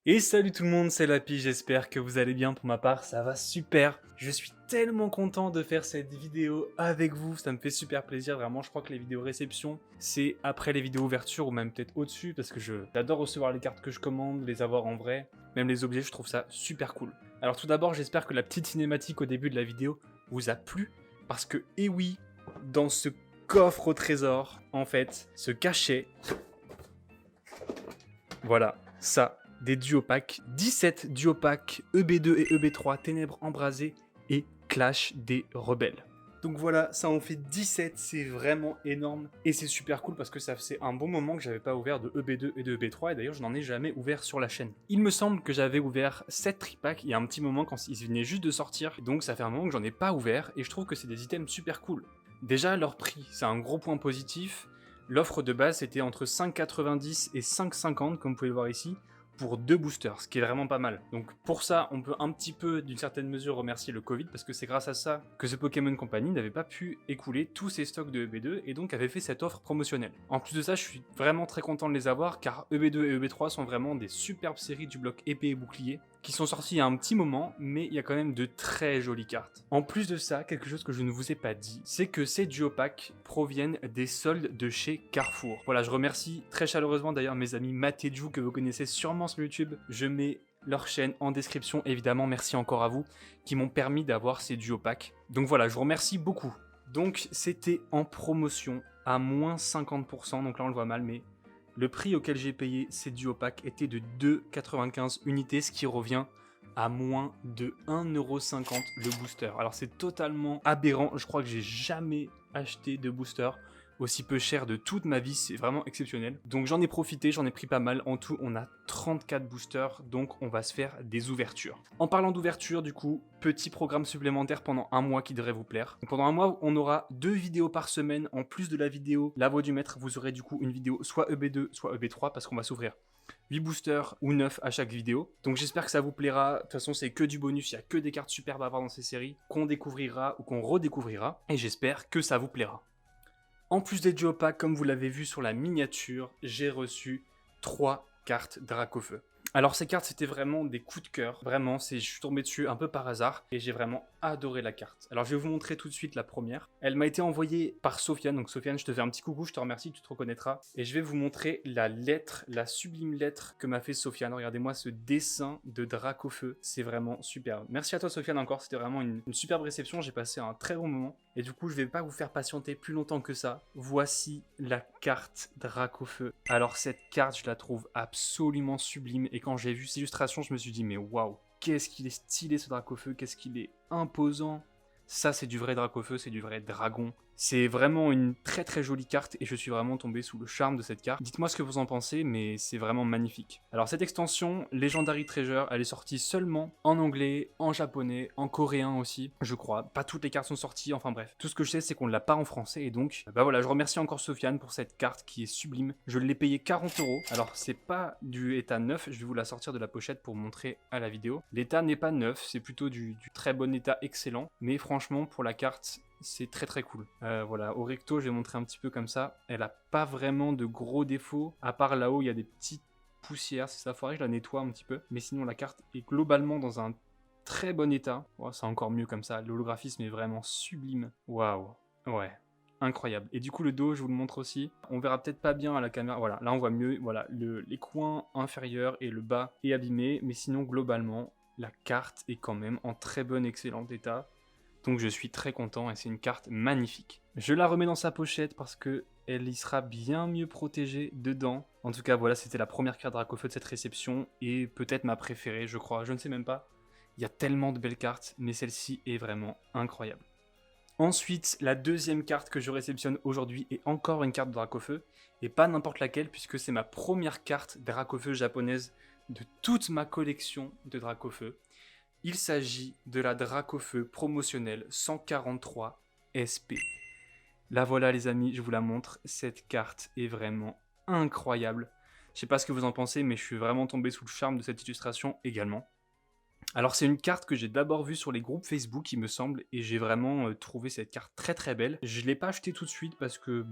Et salut tout le monde, c'est Lapi, j'espère que vous allez bien. Pour ma part, ça va super. Je suis tellement content de faire cette vidéo avec vous, ça me fait super plaisir. Vraiment, je crois que les vidéos réception, c'est après les vidéos ouverture ou même peut-être au-dessus, parce que j'adore recevoir les cartes que je commande, les avoir en vrai, même les objets, je trouve ça super cool. Alors tout d'abord, j'espère que la petite cinématique au début de la vidéo vous a plu, parce que, eh oui, dans ce coffre au trésor, en fait, se cachait, voilà, ça, des duopacks, 17 duopacks EB2 et EB3, Ténèbres embrasées et Clash des rebelles. Donc voilà, ça en fait 17, c'est vraiment énorme et c'est super cool parce que ça faisait un bon moment que j'avais pas ouvert de EB2 et de EB3 et d'ailleurs je n'en ai jamais ouvert sur la chaîne. Il me semble que j'avais ouvert 7 tripacks il y a un petit moment quand ils venaient juste de sortir, donc ça fait un moment que j'en ai pas ouvert et je trouve que c'est des items super cool. Déjà leur prix, c'est un gros point positif. L'offre de base était entre 5,90 et 5,50 comme vous pouvez le voir ici, pour 2 boosters, ce qui est vraiment pas mal. Donc pour ça, on peut un petit peu, d'une certaine mesure, remercier le Covid, parce que c'est grâce à ça que The Pokémon Company n'avait pas pu écouler tous ses stocks de EB2, et donc avait fait cette offre promotionnelle. En plus de ça, je suis vraiment très content de les avoir, car EB2 et EB3 sont vraiment des superbes séries du bloc épée et bouclier, qui sont sorties il y a un petit moment, mais il y a quand même de très jolies cartes. En plus de ça, quelque chose que je ne vous ai pas dit, c'est que ces duopacks proviennent des soldes de chez Carrefour. Voilà, je remercie très chaleureusement d'ailleurs mes amis Matt et Ju, que vous connaissez sûrement sur YouTube. Je mets leur chaîne en description, évidemment, merci encore à vous, qui m'ont permis d'avoir ces duopacks. Donc voilà, je vous remercie beaucoup. Donc c'était en promotion à moins 50%, donc là on le voit mal, mais le prix auquel j'ai payé ces duopacks était de 2,95 unités, ce qui revient à moins de 1,50€ le booster. Alors c'est totalement aberrant, je crois que j'ai jamais acheté de booster aussi peu cher de toute ma vie, c'est vraiment exceptionnel. Donc j'en ai profité, j'en ai pris pas mal. En tout, on a 34 boosters, donc on va se faire des ouvertures. En parlant d'ouverture, du coup, petit programme supplémentaire pendant un mois qui devrait vous plaire. Donc, pendant un mois, on aura 2 vidéos par semaine. En plus de la vidéo La Voix du Maître, vous aurez du coup une vidéo soit EB2, soit EB3, parce qu'on va s'ouvrir 8 boosters ou 9 à chaque vidéo. Donc j'espère que ça vous plaira. De toute façon, c'est que du bonus, il n'y a que des cartes superbes à avoir dans ces séries qu'on découvrira ou qu'on redécouvrira. Et j'espère que ça vous plaira. En plus des duopacks, comme vous l'avez vu sur la miniature, j'ai reçu 3 cartes Dracofeu. Alors ces cartes, c'était vraiment des coups de cœur. Vraiment, je suis tombé dessus un peu par hasard et j'ai vraiment adoré la carte. Alors je vais vous montrer tout de suite la première. Elle m'a été envoyée par Sofiane. Donc Sofiane, je te fais un petit coucou, je te remercie, tu te reconnaîtras. Et je vais vous montrer la lettre, la sublime lettre que m'a fait Sofiane. Regardez-moi ce dessin de Dracofeu. C'est vraiment superbe. Merci à toi Sofiane encore, c'était vraiment une superbe réception. J'ai passé un très bon moment. Et du coup, je vais pas vous faire patienter plus longtemps que ça. Voici la carte Dracofeu. Alors cette carte, je la trouve absolument sublime. Et quand j'ai vu cette illustration, je me suis dit, mais waouh, qu'est-ce qu'il est stylé ce Dracofeu, qu'est-ce qu'il est imposant. Ça, c'est du vrai Dracofeu, c'est du vrai dragon. C'est vraiment une très très jolie carte et je suis vraiment tombé sous le charme de cette carte. Dites-moi ce que vous en pensez, mais c'est vraiment magnifique. Alors cette extension, Legendary Treasure, elle est sortie seulement en anglais, en japonais, en coréen aussi, je crois. Pas toutes les cartes sont sorties, enfin bref. Tout ce que je sais, c'est qu'on ne l'a pas en français et donc, bah voilà, je remercie encore Sofiane pour cette carte qui est sublime. Je l'ai payé 40€. Alors c'est pas du état neuf, je vais vous la sortir de la pochette pour montrer à la vidéo. L'état n'est pas neuf, c'est plutôt du très bon état excellent, mais franchement pour la carte, c'est très très cool. Voilà, au recto, je vais montrer un petit peu comme ça. Elle a pas vraiment de gros défauts, à part là-haut, il y a des petites poussières, c'est ça, faudrait que je la nettoie un petit peu. Mais sinon, la carte est globalement dans un très bon état. Oh, c'est encore mieux comme ça, l'holographisme est vraiment sublime. Waouh, ouais. Incroyable. Et du coup, le dos, je vous le montre aussi. On verra peut-être pas bien à la caméra. Voilà, là on voit mieux. Voilà, les coins inférieurs et le bas est abîmé. Mais sinon, globalement, la carte est quand même en très bon, excellent état. Donc je suis très content et c'est une carte magnifique. Je la remets dans sa pochette parce que elle y sera bien mieux protégée dedans. En tout cas, voilà, c'était la première carte Dracofeu de cette réception et peut-être ma préférée, je crois. Je ne sais même pas. Il y a tellement de belles cartes, mais celle-ci est vraiment incroyable. Ensuite, la deuxième carte que je réceptionne aujourd'hui est encore une carte Dracofeu, et pas n'importe laquelle puisque c'est ma première carte Dracofeu japonaise de toute ma collection de Dracofeu. Il s'agit de la Dracofeu promotionnelle 143 SP. La voilà les amis, je vous la montre. Cette carte est vraiment incroyable. Je sais pas ce que vous en pensez, mais je suis vraiment tombé sous le charme de cette illustration également. Alors c'est une carte que j'ai d'abord vue sur les groupes Facebook il me semble et j'ai vraiment, trouvé cette carte très, très belle. Je l'ai pas achetée tout de suite parce que,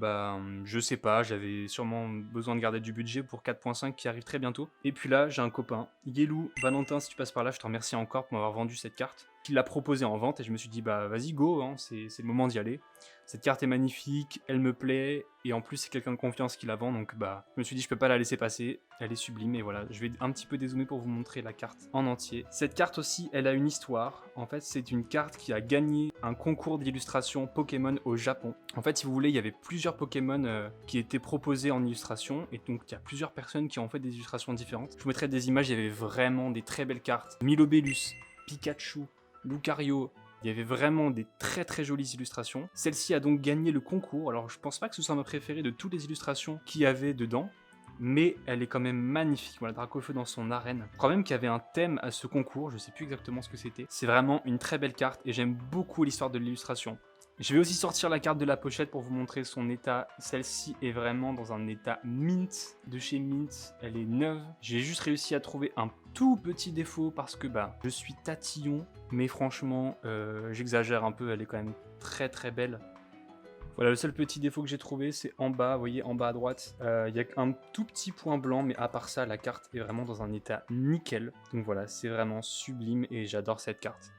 je sais pas, j'avais sûrement besoin de garder du budget pour 4.5 qui arrive très bientôt et puis là, j'ai un copain, Yelou, Valentin si tu passes par là, je te remercie encore pour m'avoir vendu cette carte, qui l'a proposée en vente et je me suis dit: «Bah vas-y go, hein, c'est le moment d'y aller». Cette carte est magnifique, elle me plaît et en plus c'est quelqu'un de confiance qui la vend donc je me suis dit: «Je peux pas la laisser passer, elle est sublime» et voilà, je vais un petit peu dézoomer pour vous montrer la carte en entier. Cette carte aussi, elle a une histoire. En fait, c'est une carte qui a gagné un concours d'illustration Pokémon au Japon. En fait, si vous voulez, il y avait plusieurs Pokémon qui étaient proposés en illustration et donc il y a plusieurs personnes qui ont fait des illustrations différentes. Je vous mettrai des images, il y avait vraiment des très belles cartes. Milobellus, Pikachu, Lucario. Il y avait vraiment des très très jolies illustrations. Celle-ci a donc gagné le concours. Alors je pense pas que ce soit ma préférée de toutes les illustrations qu'il y avait dedans, mais elle est quand même magnifique. Voilà, Dracofeu dans son arène. Je crois même qu'il y avait un thème à ce concours, je sais plus exactement ce que c'était. C'est vraiment une très belle carte et j'aime beaucoup l'histoire de l'illustration. Je vais aussi sortir la carte de la pochette pour vous montrer son état. Celle-ci est vraiment dans un état mint, de chez Mint. Elle est neuve. J'ai juste réussi à trouver un tout petit défaut parce que je suis tatillon. Mais franchement, j'exagère un peu, elle est quand même très très belle. Voilà, le seul petit défaut que j'ai trouvé, c'est en bas, vous voyez, en bas à droite, il y a un tout petit point blanc, mais à part ça, la carte est vraiment dans un état nickel. Donc voilà, c'est vraiment sublime et j'adore cette carte.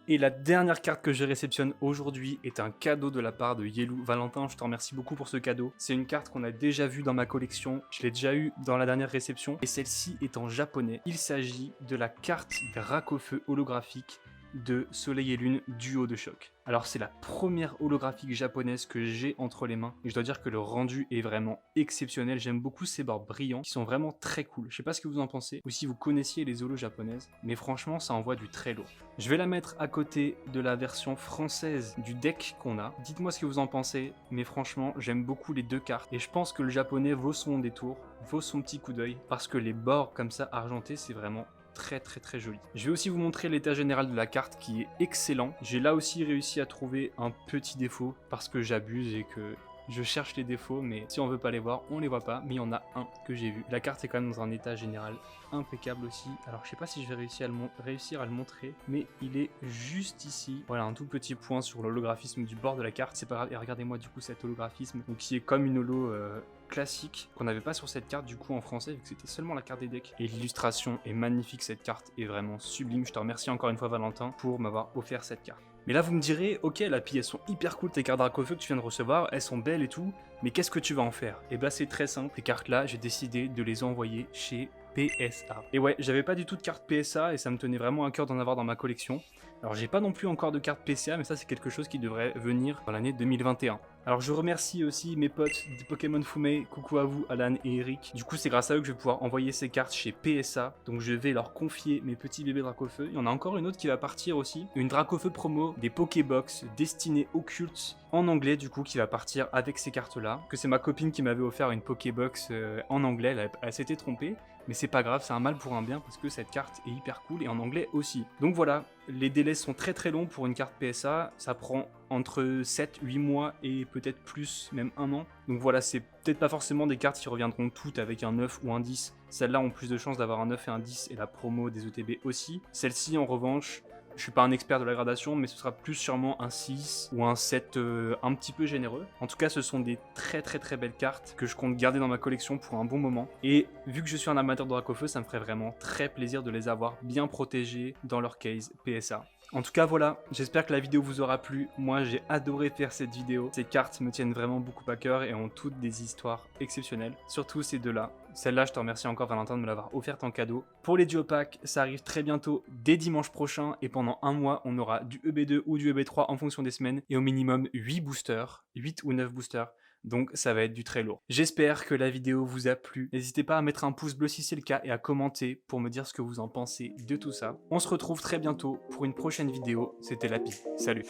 Et la dernière carte que je réceptionne aujourd'hui est un cadeau de la part de Yelou. Valentin, je te remercie beaucoup pour ce cadeau. C'est une carte qu'on a déjà vue dans ma collection, je l'ai déjà eue dans la dernière réception, et celle-ci est en japonais. Il s'agit de la carte Dracofeu holographique de Soleil et Lune duo de choc. Alors c'est la première holographique japonaise que j'ai entre les mains et je dois dire que le rendu est vraiment exceptionnel. J'aime beaucoup ces bords brillants qui sont vraiment très cool. Je sais pas ce que vous en pensez ou si vous connaissiez les holos japonaises, mais franchement ça envoie du très lourd. Je vais la mettre à côté de la version française du deck qu'on a. Dites-moi ce que vous en pensez, mais franchement j'aime beaucoup les deux cartes et je pense que le japonais vaut son détour, vaut son petit coup d'œil parce que les bords comme ça argentés c'est vraiment très très très joli. Je vais aussi vous montrer l'état général de la carte qui est excellent. J'ai là aussi réussi à trouver un petit défaut parce que j'abuse et que je cherche les défauts, mais si on veut pas les voir, on les voit pas, mais il y en a un que j'ai vu. La carte est quand même dans un état général impeccable aussi. Alors je sais pas si je vais réussir à le montrer, mais il est juste ici. Voilà, un tout petit point sur l'holographisme du bord de la carte, c'est pas grave. Et regardez-moi du coup cet holographisme, donc qui est comme une holo classique, qu'on n'avait pas sur cette carte du coup en français, vu que c'était seulement la carte des decks. Et l'illustration est magnifique, cette carte est vraiment sublime. Je te remercie encore une fois Valentin pour m'avoir offert cette carte. Mais là vous me direz, ok Lapi, elles sont hyper cool tes cartes Dracofeu que tu viens de recevoir, elles sont belles et tout, mais qu'est-ce que tu vas en faire? Et c'est très simple, ces cartes là j'ai décidé de les envoyer chez PSA. Et ouais, j'avais pas du tout de carte PSA et ça me tenait vraiment à cœur d'en avoir dans ma collection. Alors j'ai pas non plus encore de carte PCA, mais ça c'est quelque chose qui devrait venir dans l'année 2021. Alors je remercie aussi mes potes de Pokémon Fumé, coucou à vous Alan et Eric. Du coup c'est grâce à eux que je vais pouvoir envoyer ces cartes chez PSA, donc je vais leur confier mes petits bébés Dracofeu. Il y en a encore une autre qui va partir aussi, une Dracofeu promo, des Pokébox destinés occultes en anglais du coup qui va partir avec ces cartes là. Que c'est ma copine qui m'avait offert une Pokébox en anglais, elle s'était trompée. Mais c'est pas grave, c'est un mal pour un bien parce que cette carte est hyper cool et en anglais aussi. Donc voilà, les délais sont très très longs pour une carte PSA, ça prend entre 7, 8 mois et peut-être plus, même un an. Donc voilà, c'est peut-être pas forcément des cartes qui reviendront toutes avec un 9 ou un 10. Celles-là ont plus de chances d'avoir un 9 et un 10 et la promo des ETB aussi. Celle-ci en revanche, je suis pas un expert de la gradation, mais ce sera plus sûrement un 6 ou un 7 un petit peu généreux. En tout cas, ce sont des très très très belles cartes que je compte garder dans ma collection pour un bon moment. Et vu que je suis un amateur de Dracofeu, ça me ferait vraiment très plaisir de les avoir bien protégés dans leur case PSA. En tout cas voilà, j'espère que la vidéo vous aura plu. Moi j'ai adoré faire cette vidéo. Ces cartes me tiennent vraiment beaucoup à cœur et ont toutes des histoires exceptionnelles. Surtout ces deux-là. Celle-là, je te remercie encore Valentin de me l'avoir offerte en cadeau. Pour les duo packs, ça arrive très bientôt, dès dimanche prochain. Et pendant un mois, on aura du EB2 ou du EB3 en fonction des semaines. Et au minimum 8 boosters, 8 ou 9 boosters. Donc ça va être du très lourd. J'espère que la vidéo vous a plu. N'hésitez pas à mettre un pouce bleu si c'est le cas et à commenter pour me dire ce que vous en pensez de tout ça. On se retrouve très bientôt pour une prochaine vidéo. C'était Lapi. Salut.